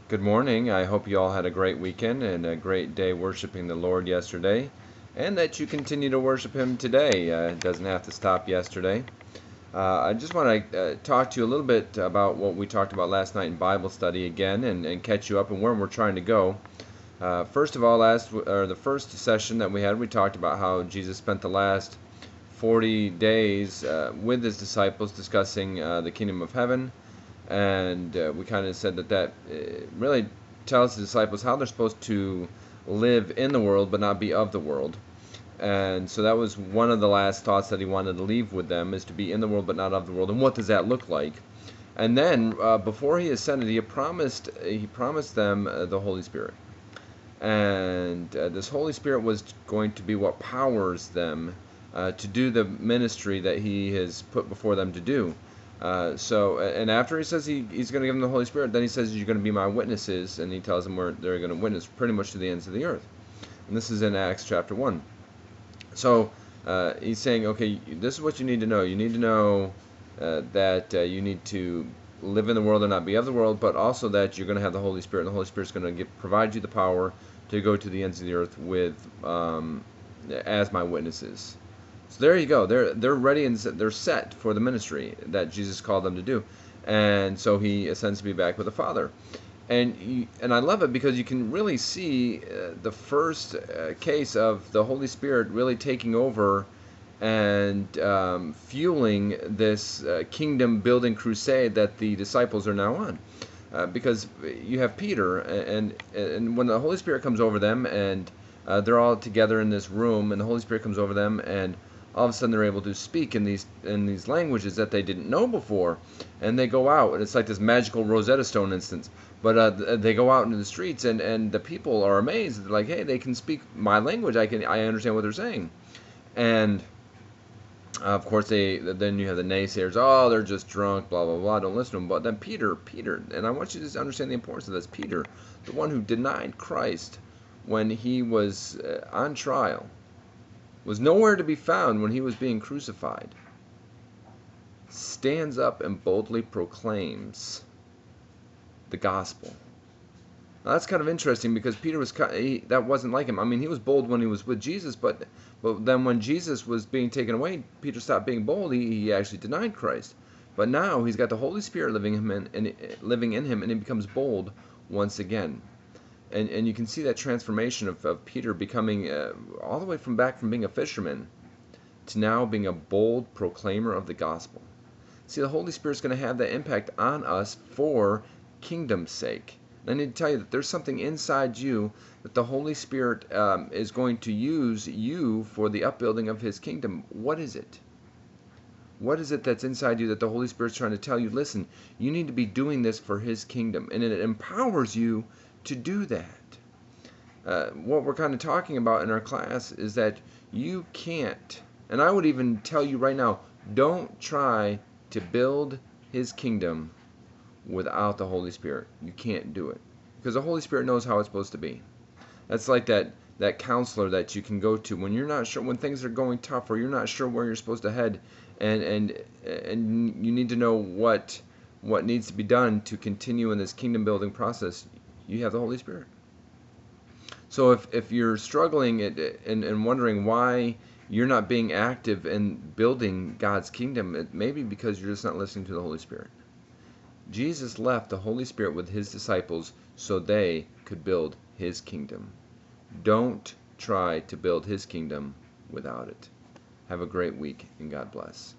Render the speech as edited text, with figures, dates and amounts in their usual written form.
Good morning. I hope you all had a great weekend and a great day worshiping the Lord yesterday, and that you continue to worship Him today. It doesn't have to stop yesterday. I just want to talk to you a little bit about what we talked about last night in Bible study again, and catch you up on where we're trying to go. First of all, the first session that we had, we talked about how Jesus spent the last 40 days with His disciples discussing the kingdom of heaven. And we kind of said that really tells the disciples how they're supposed to live in the world but not be of the world. And so that was one of the last thoughts that he wanted to leave with them, is to be in the world but not of the world. And what does that look like? And then before he ascended, he promised them the Holy Spirit. And this Holy Spirit was going to be what powers them to do the ministry that he has put before them to do. And after he says he's going to give them the Holy Spirit, then he says, you're going to be my witnesses, and he tells them where they're going to witness pretty much to the ends of the earth. And this is in Acts chapter 1. So he's saying, okay, this is what you need to know. You need to know that you need to live in the world and not be of the world, but also that you're going to have the Holy Spirit, and the Holy Spirit's going to provide you the power to go to the ends of the earth as my witnesses. So there you go. They're ready and they're set for the ministry that Jesus called them to do. And so he ascends to be back with the Father. And I love it because you can really see the first case of the Holy Spirit really taking over and fueling this kingdom building crusade that the disciples are now on. Because you have Peter, and when the Holy Spirit comes over them, and they're all together in this room, and the Holy Spirit comes over them, and all of a sudden they're able to speak in these languages that they didn't know before, and they go out, and it's like this magical Rosetta Stone instance. But they go out into the streets, and the people are amazed. They're like, hey, they can speak my language. I understand what they're saying. And of course, then you have the naysayers. Oh, they're just drunk, blah blah blah. Don't listen to them. But then Peter, and I want you to understand the importance of this. Peter, the one who denied Christ when he was on trial, was nowhere to be found when he was being crucified, stands up and boldly proclaims the gospel. Now that's kind of interesting because Peter that wasn't like him. I mean, he was bold when he was with Jesus, but then when Jesus was being taken away, Peter stopped being bold. He actually denied Christ. But now he's got the Holy Spirit living in him, and he becomes bold once again. And you can see that transformation of Peter becoming all the way from being a fisherman to now being a bold proclaimer of the gospel. See, the Holy Spirit's going to have that impact on us for kingdom's sake. And I need to tell you that there's something inside you that the Holy Spirit is going to use you for the upbuilding of His kingdom. What is it? What is it that's inside you that the Holy Spirit's trying to tell you? Listen, you need to be doing this for His kingdom, and it empowers you to do that. What we're kind of talking about in our class is that you can't, and I would even tell you right now, don't try to build His kingdom without the Holy Spirit. You can't do it, because the Holy Spirit knows how it's supposed to be. That's like that counselor that you can go to when you're not sure, when things are going tough, or you're not sure where you're supposed to head, and you need to know what needs to be done to continue in this kingdom building process. You have the Holy Spirit. So if you're struggling and wondering why you're not being active in building God's kingdom, it may be because you're just not listening to the Holy Spirit. Jesus left the Holy Spirit with His disciples so they could build His kingdom. Don't try to build His kingdom without it. Have a great week, and God bless.